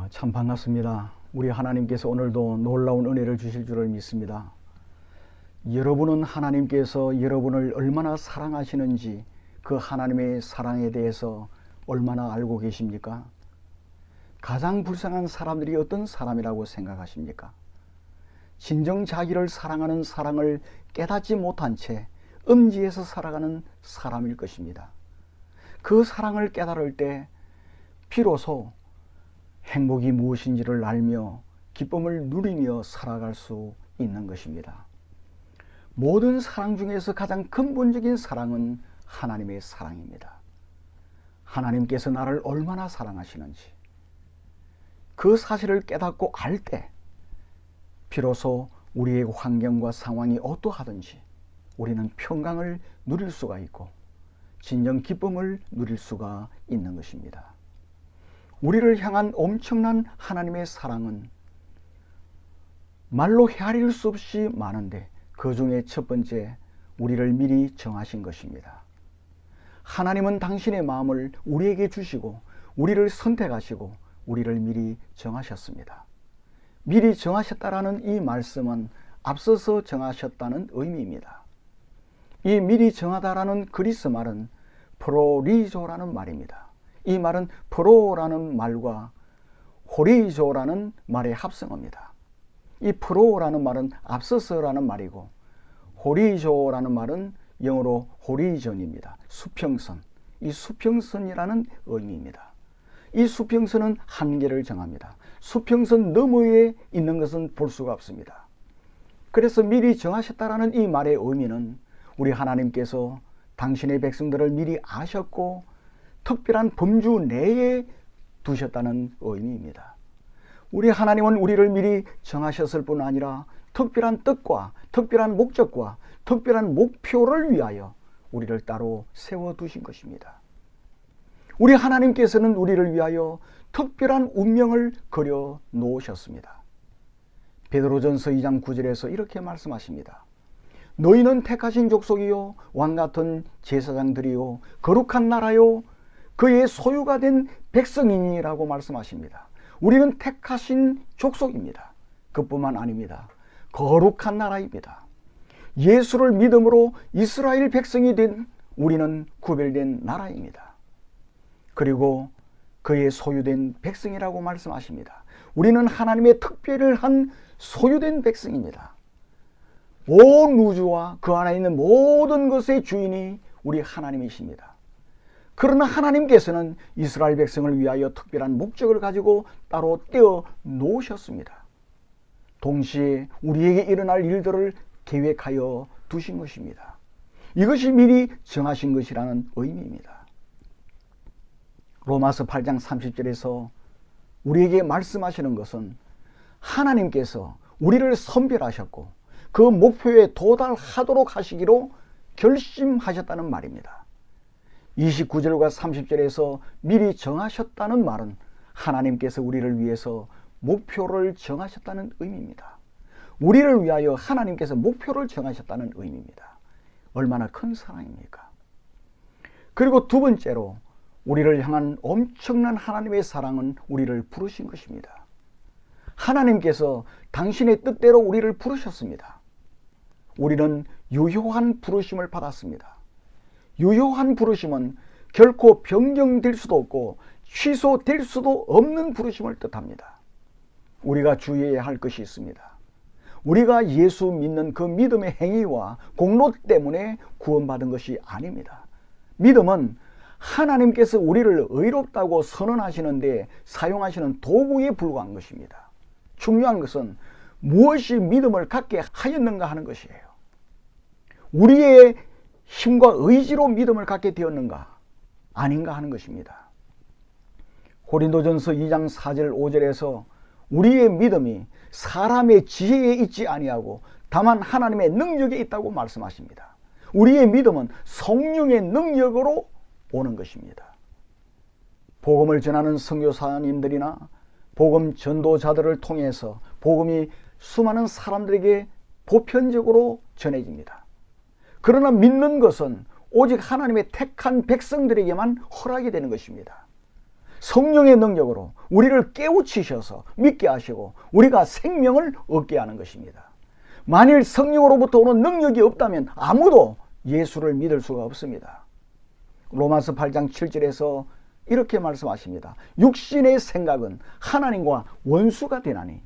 참 반갑습니다. 우리 하나님께서 오늘도 놀라운 은혜를 주실 줄을 믿습니다. 여러분은 하나님께서 여러분을 얼마나 사랑하시는지 그 하나님의 사랑에 대해서 얼마나 알고 계십니까? 가장 불쌍한 사람들이 어떤 사람이라고 생각하십니까? 진정 자기를 사랑하는 사랑을 깨닫지 못한 채 음지에서 살아가는 사람일 것입니다. 그 사랑을 깨달을 때 비로소 행복이 무엇인지를 알며 기쁨을 누리며 살아갈 수 있는 것입니다. 모든 사랑 중에서 가장 근본적인 사랑은 하나님의 사랑입니다. 하나님께서 나를 얼마나 사랑하시는지 그 사실을 깨닫고 알 때 비로소 우리의 환경과 상황이 어떠하든지 우리는 평강을 누릴 수가 있고 진정 기쁨을 누릴 수가 있는 것입니다. 우리를 향한 엄청난 하나님의 사랑은 말로 헤아릴 수 없이 많은데 그 중에 첫 번째, 우리를 미리 정하신 것입니다. 하나님은 당신의 마음을 우리에게 주시고 우리를 선택하시고 우리를 미리 정하셨습니다. 미리 정하셨다라는 이 말씀은 앞서서 정하셨다는 의미입니다. 이 미리 정하다라는 그리스 말은 프로리조라는 말입니다. 이 말은 프로라는 말과 호리조라는 말의 합성어입니다. 이 프로라는 말은 앞서서라는 말이고 호리조라는 말은 영어로 호리전입니다. 수평선, 이 수평선이라는 의미입니다. 이 수평선은 한계를 정합니다. 수평선 너머에 있는 것은 볼 수가 없습니다. 그래서 미리 정하셨다라는 이 말의 의미는 우리 하나님께서 당신의 백성들을 미리 아셨고 특별한 범주 내에 두셨다는 의미입니다. 우리 하나님은 우리를 미리 정하셨을 뿐 아니라 특별한 뜻과 특별한 목적과 특별한 목표를 위하여 우리를 따로 세워두신 것입니다. 우리 하나님께서는 우리를 위하여 특별한 운명을 그려 놓으셨습니다. 베드로전서 2장 9절에서 이렇게 말씀하십니다. 너희는 택하신 족속이요 왕같은 제사장들이요 거룩한 나라요 그의 소유가 된 백성이니라고 말씀하십니다. 우리는 택하신 족속입니다. 그뿐만 아닙니다. 거룩한 나라입니다. 예수를 믿음으로 이스라엘 백성이 된 우리는 구별된 나라입니다. 그리고 그의 소유된 백성이라고 말씀하십니다. 우리는 하나님의 특별한 소유된 백성입니다. 온 우주와 그 안에 있는 모든 것의 주인이 우리 하나님이십니다. 그러나 하나님께서는 이스라엘 백성을 위하여 특별한 목적을 가지고 따로 떼어 놓으셨습니다. 동시에 우리에게 일어날 일들을 계획하여 두신 것입니다. 이것이 미리 정하신 것이라는 의미입니다. 로마서 8장 30절에서 우리에게 말씀하시는 것은 하나님께서 우리를 선별하셨고 그 목표에 도달하도록 하시기로 결심하셨다는 말입니다. 29절과 30절에서 미리 정하셨다는 말은 하나님께서 우리를 위해서 목표를 정하셨다는 의미입니다. 우리를 위하여 하나님께서 목표를 정하셨다는 의미입니다. 얼마나 큰 사랑입니까? 그리고 두 번째로 우리를 향한 엄청난 하나님의 사랑은 우리를 부르신 것입니다. 하나님께서 당신의 뜻대로 우리를 부르셨습니다. 우리는 유효한 부르심을 받았습니다. 유효한 부르심은 결코 변경될 수도 없고 취소될 수도 없는 부르심을 뜻합니다. 우리가 주의해야 할 것이 있습니다. 우리가 예수 믿는 그 믿음의 행위와 공로 때문에 구원받은 것이 아닙니다. 믿음은 하나님께서 우리를 의롭다고 선언하시는데 사용하시는 도구에 불과한 것입니다. 중요한 것은 무엇이 믿음을 갖게 하였는가 하는 것이에요. 우리의 힘과 의지로 믿음을 갖게 되었는가 아닌가 하는 것입니다. 고린도전서 2장 4절 5절에서 우리의 믿음이 사람의 지혜에 있지 아니하고 다만 하나님의 능력에 있다고 말씀하십니다. 우리의 믿음은 성령의 능력으로 오는 것입니다. 복음을 전하는 선교사님들이나 복음 전도자들을 통해서 복음이 수많은 사람들에게 보편적으로 전해집니다. 그러나 믿는 것은 오직 하나님의 택한 백성들에게만 허락이 되는 것입니다. 성령의 능력으로 우리를 깨우치셔서 믿게 하시고 우리가 생명을 얻게 하는 것입니다. 만일 성령으로부터 오는 능력이 없다면 아무도 예수를 믿을 수가 없습니다. 로마서 8장 7절에서 이렇게 말씀하십니다. 육신의 생각은 하나님과 원수가 되나니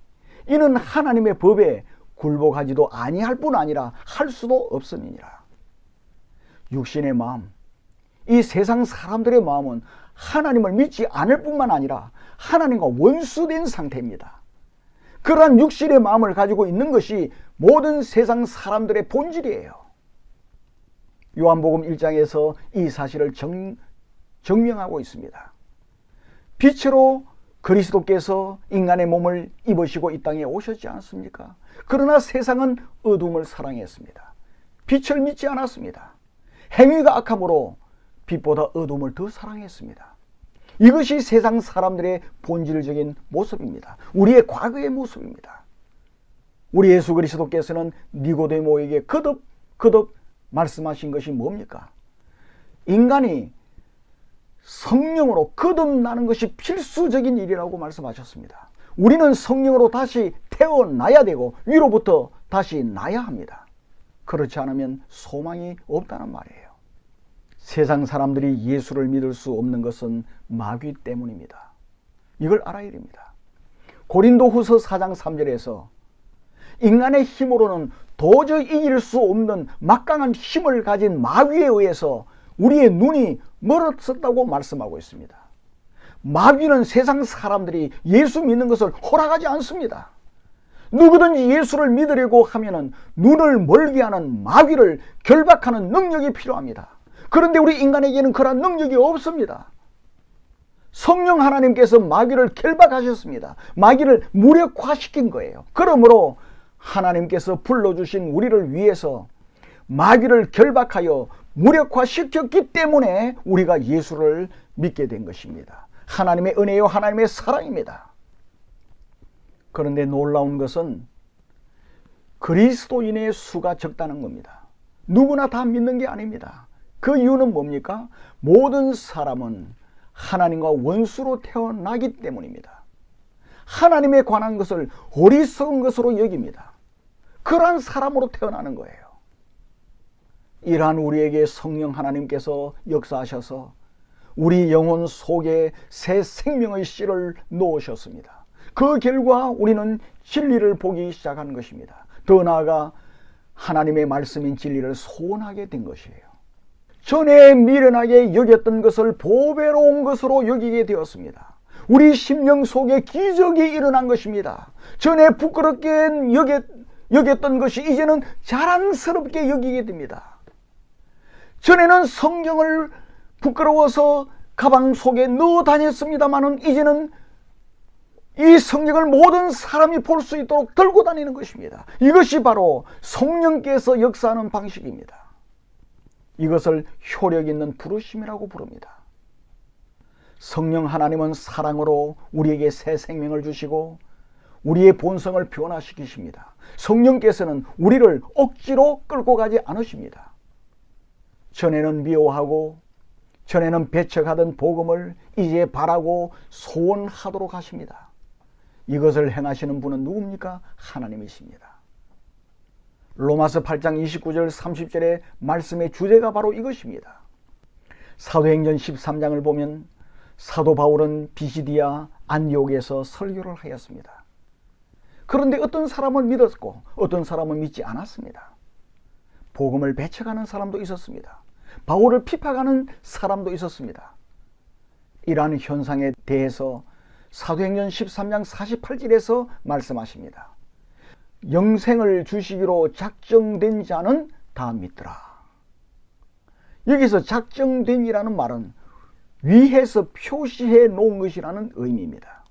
이는 하나님의 법에 굴복하지도 아니할 뿐 아니라 할 수도 없음이니라. 육신의 마음, 이 세상 사람들의 마음은 하나님을 믿지 않을 뿐만 아니라 하나님과 원수된 상태입니다. 그러한 육신의 마음을 가지고 있는 것이 모든 세상 사람들의 본질이에요. 요한복음 1장에서 이 사실을 증명하고 있습니다. 빛으로 그리스도께서 인간의 몸을 입으시고 이 땅에 오셨지 않습니까? 그러나 세상은 어둠을 사랑했습니다. 빛을 믿지 않았습니다. 행위가 악함으로 빛보다 어둠을 더 사랑했습니다. 이것이 세상 사람들의 본질적인 모습입니다. 우리의 과거의 모습입니다. 우리 예수 그리스도께서는 니고데모에게 거듭 말씀하신 것이 뭡니까? 인간이 성령으로 거듭나는 것이 필수적인 일이라고 말씀하셨습니다. 우리는 성령으로 다시 태어나야 되고 위로부터 다시 나야 합니다. 그렇지 않으면 소망이 없다는 말이에요. 세상 사람들이 예수를 믿을 수 없는 것은 마귀 때문입니다. 이걸 알아야 됩니다. 고린도후서 4장 3절에서 인간의 힘으로는 도저히 이길 수 없는 막강한 힘을 가진 마귀에 의해서 우리의 눈이 멀었었다고 말씀하고 있습니다. 마귀는 세상 사람들이 예수 믿는 것을 허락하지 않습니다. 누구든지 예수를 믿으려고 하면은 눈을 멀게 하는 마귀를 결박하는 능력이 필요합니다. 그런데 우리 인간에게는 그런 능력이 없습니다. 성령 하나님께서 마귀를 결박하셨습니다. 마귀를 무력화시킨 거예요. 그러므로 하나님께서 불러주신 우리를 위해서 마귀를 결박하여 무력화시켰기 때문에 우리가 예수를 믿게 된 것입니다. 하나님의 은혜요 하나님의 사랑입니다. 그런데 놀라운 것은 그리스도인의 수가 적다는 겁니다. 누구나 다 믿는 게 아닙니다. 그 이유는 뭡니까? 모든 사람은 하나님과 원수로 태어나기 때문입니다. 하나님에 관한 것을 어리석은 것으로 여깁니다. 그러한 사람으로 태어나는 거예요. 이러한 우리에게 성령 하나님께서 역사하셔서 우리 영혼 속에 새 생명의 씨를 놓으셨습니다. 그 결과 우리는 진리를 보기 시작한 것입니다. 더 나아가 하나님의 말씀인 진리를 소원하게 된 것이에요. 전에 미련하게 여겼던 것을 보배로운 것으로 여기게 되었습니다. 우리 심령 속에 기적이 일어난 것입니다. 전에 부끄럽게 여겼던 것이 이제는 자랑스럽게 여기게 됩니다. 전에는 성경을 부끄러워서 가방 속에 넣어 다녔습니다마는 이제는 이 성경을 모든 사람이 볼 수 있도록 들고 다니는 것입니다. 이것이 바로 성령께서 역사하는 방식입니다. 이것을 효력 있는 부르심이라고 부릅니다. 성령 하나님은 사랑으로 우리에게 새 생명을 주시고 우리의 본성을 변화시키십니다. 성령께서는 우리를 억지로 끌고 가지 않으십니다. 전에는 미워하고 전에는 배척하던 복음을 이제 바라고 소원하도록 하십니다. 이것을 행하시는 분은 누굽니까? 하나님이십니다. 로마서 8장 29절 30절의 말씀의 주제가 바로 이것입니다. 사도행전 13장을 보면 사도 바울은 비시디아 안디옥에서 설교를 하였습니다. 그런데 어떤 사람을 믿었고 어떤 사람은 믿지 않았습니다. 복음을 배척하는 사람도 있었습니다. 바울을 핍박하는 사람도 있었습니다. 이러한 현상에 대해서 사도행전 13장 48절에서 말씀하십니다. 영생을 주시기로 작정된 자는 다 믿더라. 여기서 작정된이라는 말은 위에서 표시해 놓은 것이라는 의미입니다.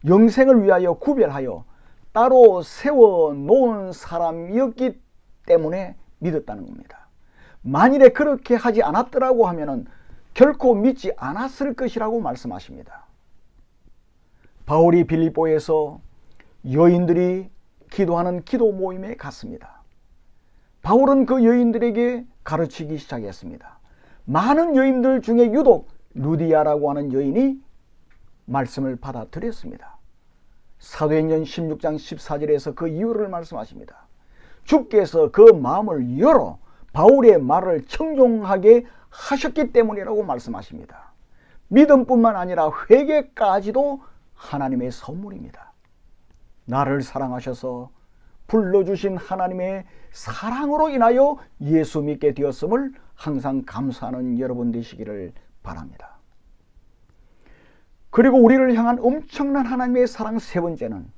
영생을 위하여 구별하여 따로 세워 놓은 사람이었기 때문에 믿었다는 겁니다. 만일에 그렇게 하지 않았더라고 하면은 결코 믿지 않았을 것이라고 말씀하십니다. 바울이 빌립보에서 여인들이 기도하는 기도 모임에 갔습니다. 바울은 그 여인들에게 가르치기 시작했습니다. 많은 여인들 중에 유독 루디아라고 하는 여인이 말씀을 받아들였습니다. 사도행전 16장 14절에서 그 이유를 말씀하십니다. 주께서 그 마음을 열어 바울의 말을 청종하게 하셨기 때문이라고 말씀하십니다. 믿음뿐만 아니라 회개까지도 하나님의 선물입니다. 나를 사랑하셔서 불러주신 하나님의 사랑으로 인하여 예수 믿게 되었음을 항상 감사하는 여러분 되시기를 바랍니다. 그리고 우리를 향한 엄청난 하나님의 사랑 세 번째는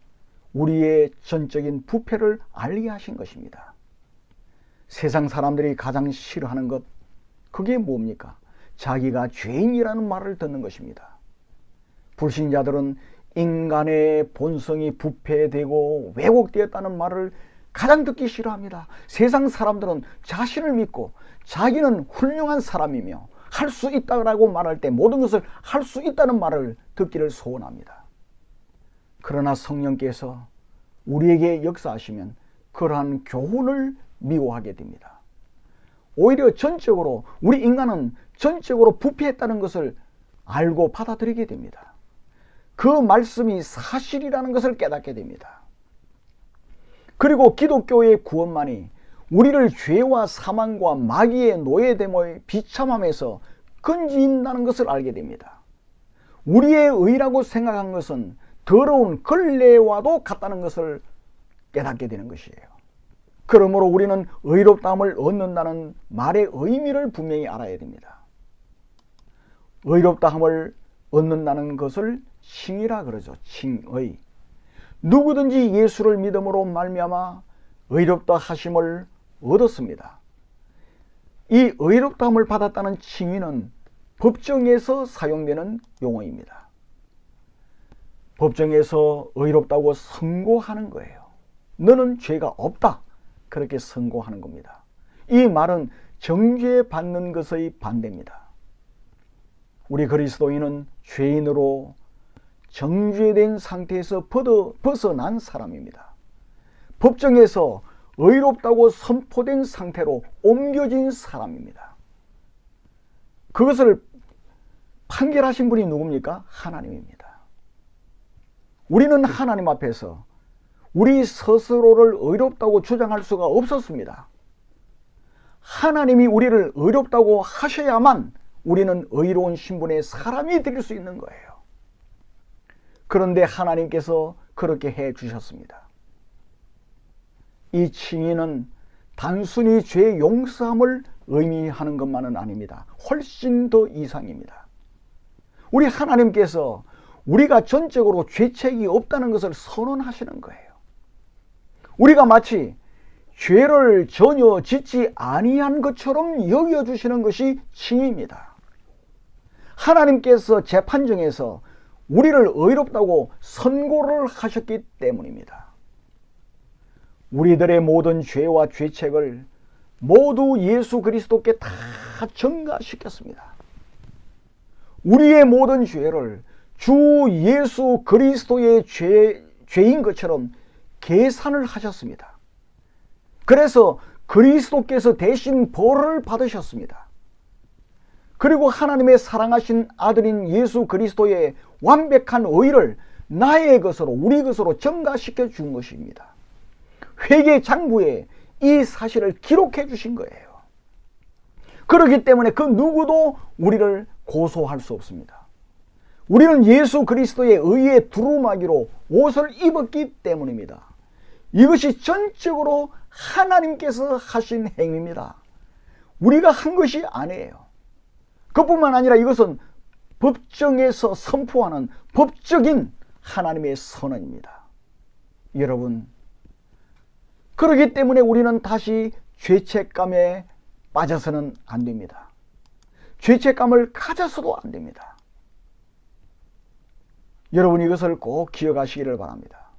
우리의 전적인 부패를 알게 하신 것입니다. 세상 사람들이 가장 싫어하는 것, 그게 뭡니까? 자기가 죄인이라는 말을 듣는 것입니다. 불신자들은 인간의 본성이 부패되고 왜곡되었다는 말을 가장 듣기 싫어합니다. 세상 사람들은 자신을 믿고 자기는 훌륭한 사람이며 할 수 있다고 말할 때 모든 것을 할 수 있다는 말을 듣기를 소원합니다. 그러나 성령께서 우리에게 역사하시면 그러한 교훈을 미워하게 됩니다. 오히려 전적으로 우리 인간은 전적으로 부패했다는 것을 알고 받아들이게 됩니다. 그 말씀이 사실이라는 것을 깨닫게 됩니다. 그리고 기독교의 구원만이 우리를 죄와 사망과 마귀의 노예됨의 비참함에서 건진다는 것을 알게 됩니다. 우리의 의라고 생각한 것은 더러운 걸레와도 같다는 것을 깨닫게 되는 것이에요. 그러므로 우리는 의롭다함을 얻는다는 말의 의미를 분명히 알아야 됩니다. 의롭다함을 얻는다는 것을 칭의라 그러죠. 칭의. 누구든지 예수를 믿음으로 말미암아 의롭다 하심을 얻었습니다. 이 의롭다함을 받았다는 칭의는 법정에서 사용되는 용어입니다. 법정에서 의롭다고 선고하는 거예요. 너는 죄가 없다, 그렇게 선고하는 겁니다. 이 말은 정죄받는 것의 반대입니다. 우리 그리스도인은 죄인으로 정죄된 상태에서 벗어난 사람입니다. 법정에서 의롭다고 선포된 상태로 옮겨진 사람입니다. 그것을 판결하신 분이 누굽니까? 하나님입니다. 우리는 하나님 앞에서 우리 스스로를 의롭다고 주장할 수가 없었습니다. 하나님이 우리를 의롭다고 하셔야만 우리는 의로운 신분의 사람이 될 수 있는 거예요. 그런데 하나님께서 그렇게 해 주셨습니다. 이 칭의는 단순히 죄 용서함을 의미하는 것만은 아닙니다. 훨씬 더 이상입니다. 우리 하나님께서 우리가 전적으로 죄책이 없다는 것을 선언하시는 거예요. 우리가 마치 죄를 전혀 짓지 아니한 것처럼 여겨주시는 것이 칭의입니다. 하나님께서 재판정에서 우리를 의롭다고 선고를 하셨기 때문입니다. 우리들의 모든 죄와 죄책을 모두 예수 그리스도께 다 전가시켰습니다. 우리의 모든 죄를 주 예수 그리스도의 죄인 것처럼 계산을 하셨습니다. 그래서 그리스도께서 대신 벌을 받으셨습니다. 그리고 하나님의 사랑하신 아들인 예수 그리스도의 완벽한 의를 나의 것으로, 우리 것으로 전가시켜 준 것입니다. 회개 장부에 이 사실을 기록해 주신 거예요. 그렇기 때문에 그 누구도 우리를 고소할 수 없습니다. 우리는 예수 그리스도의 의의 두루마기로 옷을 입었기 때문입니다. 이것이 전적으로 하나님께서 하신 행위입니다. 우리가 한 것이 아니에요. 그뿐만 아니라 이것은 법정에서 선포하는 법적인 하나님의 선언입니다. 여러분, 그렇기 때문에 우리는 다시 죄책감에 빠져서는 안 됩니다. 죄책감을 가져서도 안 됩니다. 여러분, 이것을 꼭 기억하시기를 바랍니다.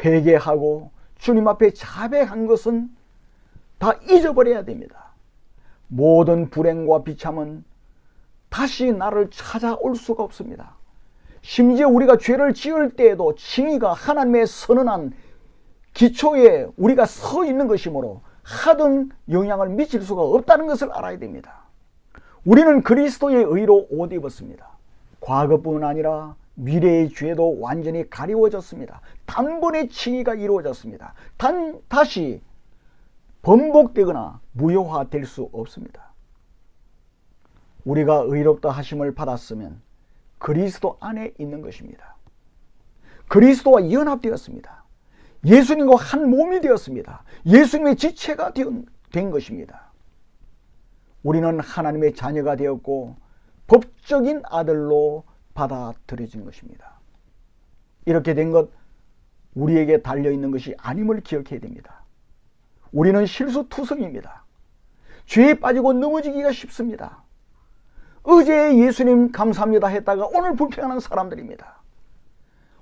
회개하고 주님 앞에 자백한 것은 다 잊어버려야 됩니다. 모든 불행과 비참은 다시 나를 찾아올 수가 없습니다. 심지어 우리가 죄를 지을 때에도 칭의가 하나님의 선언한 기초에 우리가 서 있는 것이므로 하등 영향을 미칠 수가 없다는 것을 알아야 됩니다. 우리는 그리스도의 의로 옷 입었습니다. 과거뿐 아니라 미래의 죄도 완전히 가리워졌습니다. 단번에 칭의가 이루어졌습니다. 다시 번복되거나 무효화될 수 없습니다. 우리가 의롭다 하심을 받았으면 그리스도 안에 있는 것입니다. 그리스도와 연합되었습니다. 예수님과 한 몸이 되었습니다. 예수님의 지체가 된 것입니다. 우리는 하나님의 자녀가 되었고 법적인 아들로 받아들여진 것입니다. 이렇게 된 것, 우리에게 달려있는 것이 아님을 기억해야 됩니다. 우리는 실수투성입니다. 죄에 빠지고 넘어지기가 쉽습니다. 어제 예수님 감사합니다 했다가 오늘 불평하는 사람들입니다.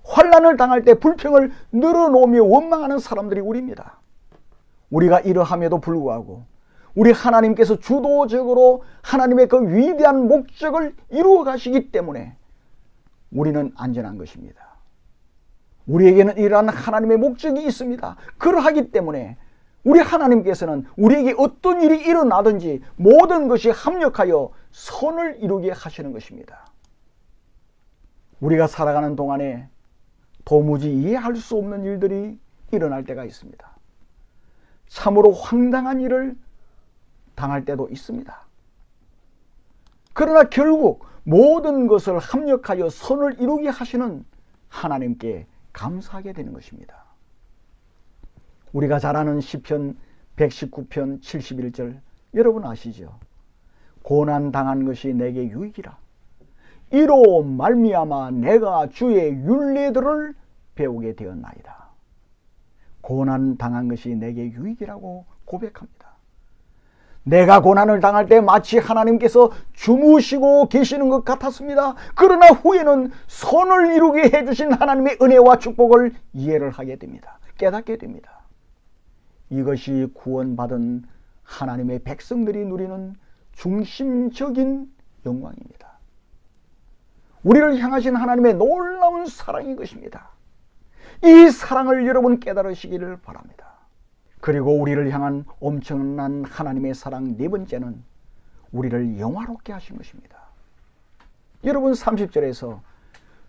환난을 당할 때 불평을 늘어놓으며 원망하는 사람들이 우리입니다. 우리가 이러함에도 불구하고 우리 하나님께서 주도적으로 하나님의 그 위대한 목적을 이루어 가시기 때문에 우리는 안전한 것입니다. 우리에게는 이러한 하나님의 목적이 있습니다. 그러하기 때문에 우리 하나님께서는 우리에게 어떤 일이 일어나든지 모든 것이 합력하여 선을 이루게 하시는 것입니다. 우리가 살아가는 동안에 도무지 이해할 수 없는 일들이 일어날 때가 있습니다. 참으로 황당한 일을 당할 때도 있습니다. 그러나 결국 모든 것을 합력하여 선을 이루게 하시는 하나님께 감사하게 되는 것입니다. 우리가 잘 아는 시편 119편 71절 여러분 아시죠? 고난당한 것이 내게 유익이라. 이로 말미암아 내가 주의 율례들을 배우게 되었나이다. 고난당한 것이 내게 유익이라고 고백합니다. 내가 고난을 당할 때 마치 하나님께서 주무시고 계시는 것 같았습니다. 그러나 후에는 선을 이루게 해주신 하나님의 은혜와 축복을 이해를 하게 됩니다. 깨닫게 됩니다. 이것이 구원받은 하나님의 백성들이 누리는 중심적인 영광입니다. 우리를 향하신 하나님의 놀라운 사랑인 것입니다. 이 사랑을 여러분 깨달으시기를 바랍니다. 그리고 우리를 향한 엄청난 하나님의 사랑 네 번째는 우리를 영화롭게 하신 것입니다. 여러분 30절에서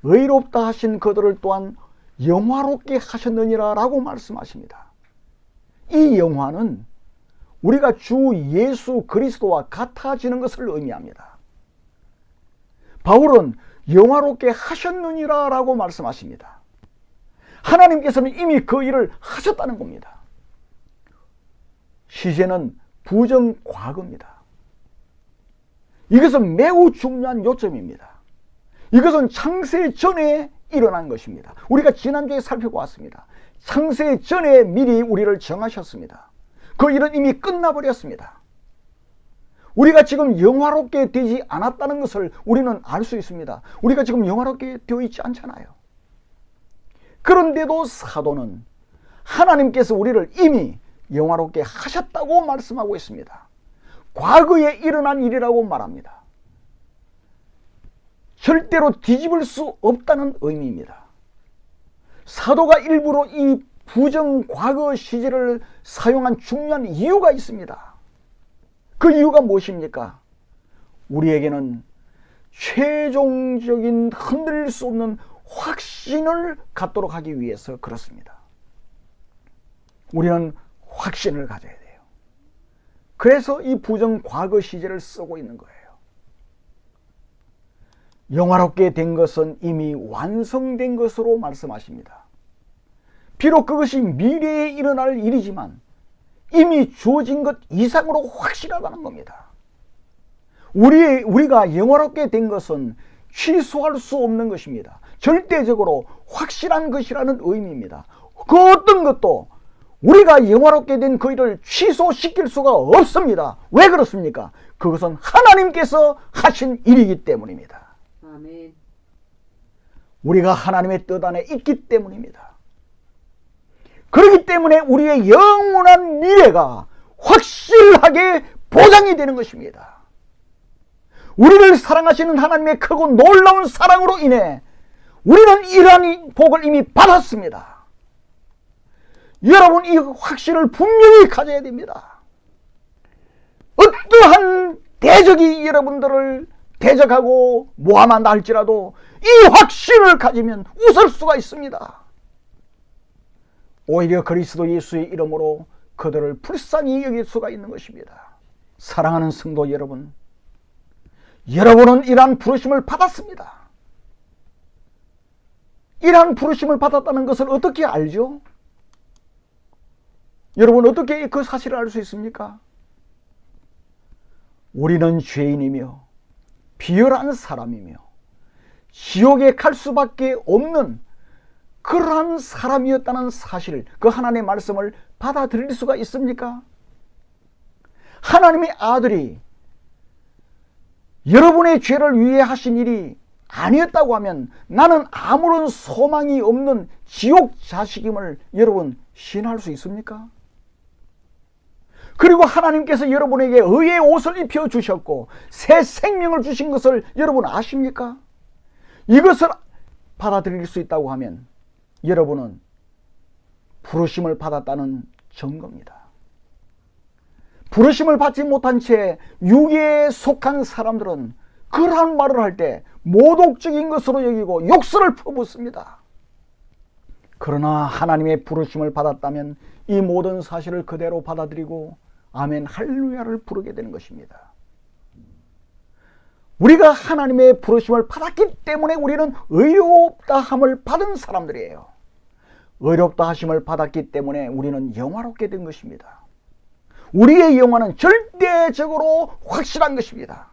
의롭다 하신 그들을 또한 영화롭게 하셨느니라 라고 말씀하십니다. 이 영화는 우리가 주 예수 그리스도와 같아지는 것을 의미합니다. 바울은 영화롭게 하셨느니라 라고 말씀하십니다. 하나님께서는 이미 그 일을 하셨다는 겁니다. 시제는 부정과거입니다. 이것은 매우 중요한 요점입니다. 이것은 창세 전에 일어난 것입니다. 우리가 지난주에 살펴보았습니다. 창세 전에 미리 우리를 정하셨습니다. 그 일은 이미 끝나버렸습니다. 우리가 지금 영화롭게 되지 않았다는 것을 우리는 알 수 있습니다. 우리가 지금 영화롭게 되어 있지 않잖아요. 그런데도 사도는 하나님께서 우리를 이미 영화롭게 하셨다고 말씀하고 있습니다. 과거에 일어난 일이라고 말합니다. 절대로 뒤집을 수 없다는 의미입니다. 사도가 일부러 이 부정과거 시제를 사용한 중요한 이유가 있습니다. 그 이유가 무엇입니까? 우리에게는 최종적인 흔들릴 수 없는 확신을 갖도록 하기 위해서 그렇습니다. 우리는 확신을 가져야 돼요. 그래서 이 부정과거 시제를 쓰고 있는 거예요. 영화롭게 된 것은 이미 완성된 것으로 말씀하십니다. 비록 그것이 미래에 일어날 일이지만 이미 주어진 것 이상으로 확실하다는 겁니다. 우리가 영화롭게 된 것은 취소할 수 없는 것입니다. 절대적으로 확실한 것이라는 의미입니다. 그 어떤 것도 우리가 영화롭게 된 그 일을 취소시킬 수가 없습니다. 왜 그렇습니까? 그것은 하나님께서 하신 일이기 때문입니다. 아멘. 우리가 하나님의 뜻 안에 있기 때문입니다. 그렇기 때문에 우리의 영원한 미래가 확실하게 보장이 되는 것입니다. 우리를 사랑하시는 하나님의 크고 놀라운 사랑으로 인해 우리는 이러한 복을 이미 받았습니다. 여러분, 이 확신을 분명히 가져야 됩니다. 어떠한 대적이 여러분들을 대적하고 모함한다 할지라도 이 확신을 가지면 웃을 수가 있습니다. 오히려 그리스도 예수의 이름으로 그들을 불쌍히 여길 수가 있는 것입니다. 사랑하는 성도 여러분, 여러분은 이러한 부르심을 받았습니다. 이러한 부르심을 받았다는 것을 어떻게 알죠? 여러분 어떻게 그 사실을 알 수 있습니까? 우리는 죄인이며 비열한 사람이며 지옥에 갈 수밖에 없는 그러한 사람이었다는 사실, 그 하나님의 말씀을 받아들일 수가 있습니까? 하나님의 아들이 여러분의 죄를 위해 하신 일이 아니었다고 하면 나는 아무런 소망이 없는 지옥 자식임을 여러분 시인할 수 있습니까? 그리고 하나님께서 여러분에게 의의 옷을 입혀 주셨고 새 생명을 주신 것을 여러분 아십니까? 이것을 받아들일 수 있다고 하면 여러분은 부르심을 받았다는 증거입니다. 부르심을 받지 못한 채 유괴에 속한 사람들은 그러한 말을 할 때 모독적인 것으로 여기고 욕설을 퍼붓습니다. 그러나 하나님의 부르심을 받았다면 이 모든 사실을 그대로 받아들이고 아멘 할렐루야를 부르게 되는 것입니다. 우리가 하나님의 부르심을 받았기 때문에 우리는 의롭다 함을 받은 사람들이에요. 의롭다 하심을 받았기 때문에 우리는 영화롭게 된 것입니다. 우리의 영화는 절대적으로 확실한 것입니다.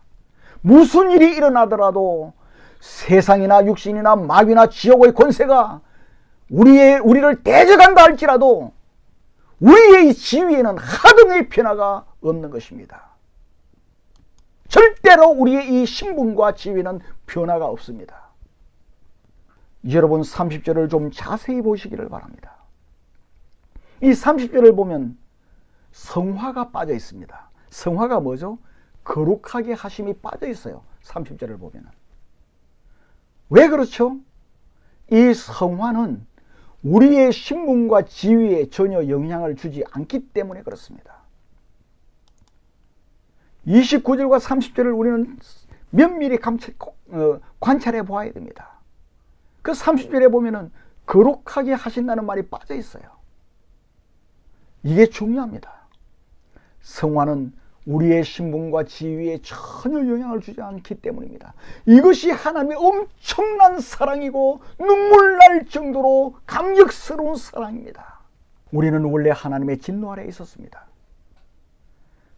무슨 일이 일어나더라도 세상이나 육신이나 마귀나 지옥의 권세가 우리를 대적한다 할지라도 우리의 지위에는 하등의 변화가 없는 것입니다. 절대로 우리의 이 신분과 지위는 변화가 없습니다. 여러분 30절을 좀 자세히 보시기를 바랍니다. 이 30절을 보면 성화가 빠져 있습니다. 성화가 뭐죠? 거룩하게 하심이 빠져 있어요. 30절을 보면. 왜 그렇죠? 이 성화는 우리의 신분과 지위에 전혀 영향을 주지 않기 때문에 그렇습니다. 29절과 30절을 우리는 면밀히 관찰해 보아야 됩니다. 그 30절에 보면은 거룩하게 하신다는 말이 빠져 있어요. 이게 중요합니다. 성화는 우리의 신분과 지위에 전혀 영향을 주지 않기 때문입니다. 이것이 하나님의 엄청난 사랑이고 눈물 날 정도로 감격스러운 사랑입니다. 우리는 원래 하나님의 진노 아래에 있었습니다.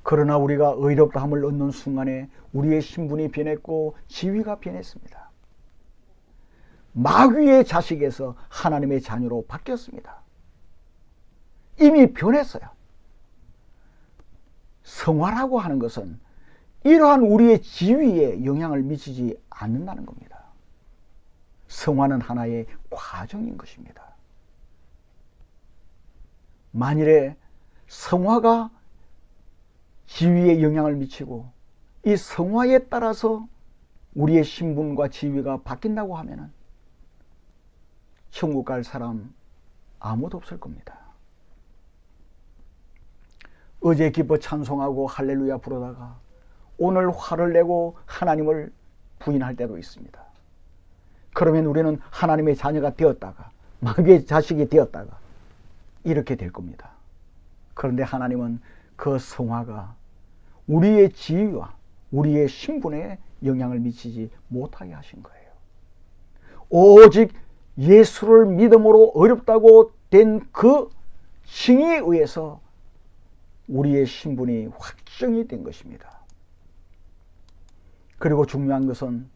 그러나 우리가 의롭다함을 얻는 순간에 우리의 신분이 변했고 지위가 변했습니다. 마귀의 자식에서 하나님의 자녀로 바뀌었습니다. 이미 변했어요. 성화라고 하는 것은 이러한 우리의 지위에 영향을 미치지 않는다는 겁니다. 성화는 하나의 과정인 것입니다. 만일에 성화가 지위에 영향을 미치고 이 성화에 따라서 우리의 신분과 지위가 바뀐다고 하면은 천국 갈 사람 아무도 없을 겁니다. 어제 기뻐 찬송하고 할렐루야 부르다가 오늘 화를 내고 하나님을 부인할 때도 있습니다. 그러면 우리는 하나님의 자녀가 되었다가 마귀의 자식이 되었다가 이렇게 될 겁니다. 그런데 하나님은 그 성화가 우리의 지위와 우리의 신분에 영향을 미치지 못하게 하신 거예요. 오직 예수를 믿음으로 어렵다고 된 그 징의에 의해서 우리의 신분이 확정이 된 것입니다. 그리고 중요한 것은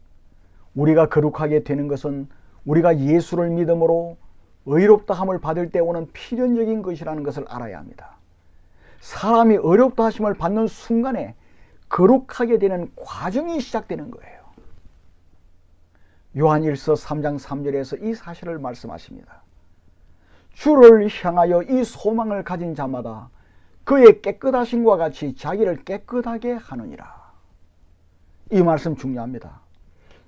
우리가 거룩하게 되는 것은 우리가 예수를 믿음으로 의롭다함을 받을 때 오는 필연적인 것이라는 것을 알아야 합니다. 사람이 의롭다 하심을 받는 순간에 거룩하게 되는 과정이 시작되는 거예요. 요한일서 3장 3절에서 이 사실을 말씀하십니다. 주를 향하여 이 소망을 가진 자마다 그의 깨끗하심과 같이 자기를 깨끗하게 하느니라. 이 말씀 중요합니다.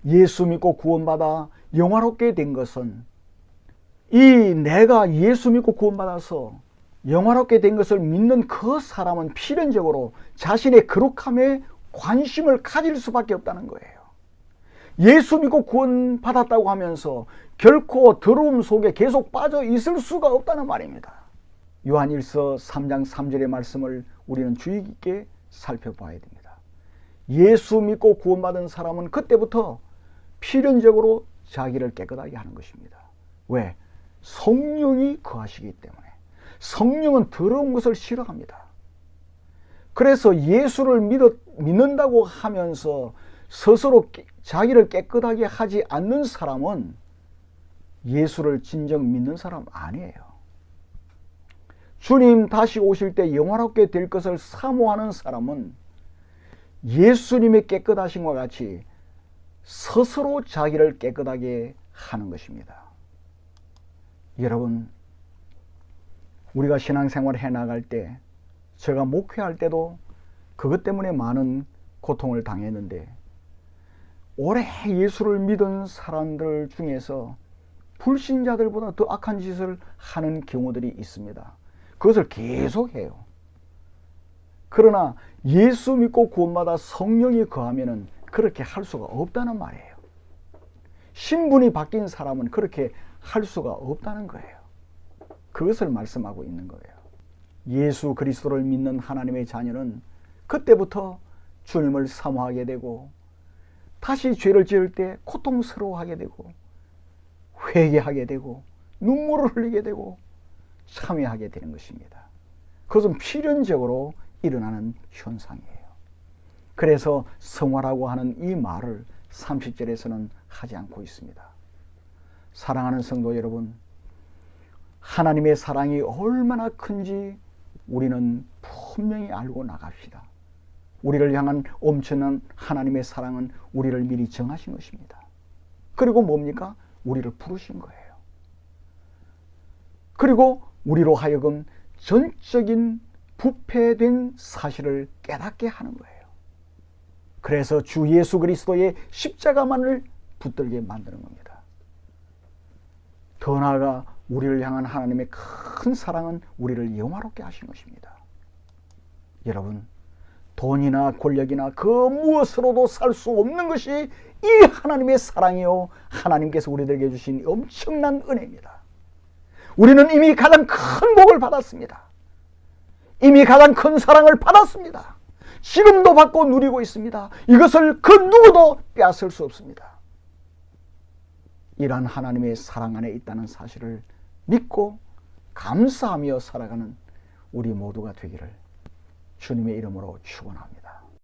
예수 믿고 구원받아 영화롭게 된 것은 이 내가 예수 믿고 구원받아서 영화롭게 된 것을 믿는 그 사람은 필연적으로 자신의 거룩함에 관심을 가질 수밖에 없다는 거예요. 예수 믿고 구원받았다고 하면서 결코 더러움 속에 계속 빠져 있을 수가 없다는 말입니다. 요한일서 3장 3절의 말씀을 우리는 주의 깊게 살펴봐야 됩니다. 예수 믿고 구원받은 사람은 그때부터 필연적으로 자기를 깨끗하게 하는 것입니다. 왜? 성령이 거하시기 때문에. 성령은 더러운 것을 싫어합니다. 그래서 예수를 믿는다고 하면서 스스로 자기를 깨끗하게 하지 않는 사람은 예수를 진정 믿는 사람 아니에요. 주님 다시 오실 때 영화롭게 될 것을 사모하는 사람은 예수님의 깨끗하심과 같이 스스로 자기를 깨끗하게 하는 것입니다. 여러분, 우리가 신앙생활을 해나갈 때, 제가 목회할 때도 그것 때문에 많은 고통을 당했는데, 오래 예수를 믿은 사람들 중에서 불신자들보다 더 악한 짓을 하는 경우들이 있습니다. 그것을 계속해요. 그러나 예수 믿고 구원받아 성령이 거하면은 그렇게 할 수가 없다는 말이에요. 신분이 바뀐 사람은 그렇게 할 수가 없다는 거예요. 그것을 말씀하고 있는 거예요. 예수 그리스도를 믿는 하나님의 자녀는 그때부터 주님을 사모하게 되고, 다시 죄를 지을 때 고통스러워하게 되고, 회개하게 되고, 눈물을 흘리게 되고, 참회하게 되는 것입니다. 그것은 필연적으로 일어나는 현상이에요. 그래서 성화라고 하는 이 말을 30절에서는 하지 않고 있습니다. 사랑하는 성도 여러분, 하나님의 사랑이 얼마나 큰지 우리는 분명히 알고 나갑시다. 우리를 향한 엄청난 하나님의 사랑은 우리를 미리 정하신 것입니다. 그리고 뭡니까? 우리를 부르신 거예요. 그리고 우리로 하여금 전적인 부패된 사실을 깨닫게 하는 거예요. 그래서 주 예수 그리스도의 십자가만을 붙들게 만드는 겁니다. 더 나아가 우리를 향한 하나님의 큰 사랑은 우리를 영화롭게 하신 것입니다. 여러분, 돈이나 권력이나 그 무엇으로도 살 수 없는 것이 이 하나님의 사랑이요, 하나님께서 우리들에게 주신 엄청난 은혜입니다. 우리는 이미 가장 큰 복을 받았습니다. 이미 가장 큰 사랑을 받았습니다. 지금도 받고 누리고 있습니다. 이것을 그 누구도 빼앗을 수 없습니다. 이러한 하나님의 사랑 안에 있다는 사실을 믿고 감사하며 살아가는 우리 모두가 되기를 주님의 이름으로 축원합니다.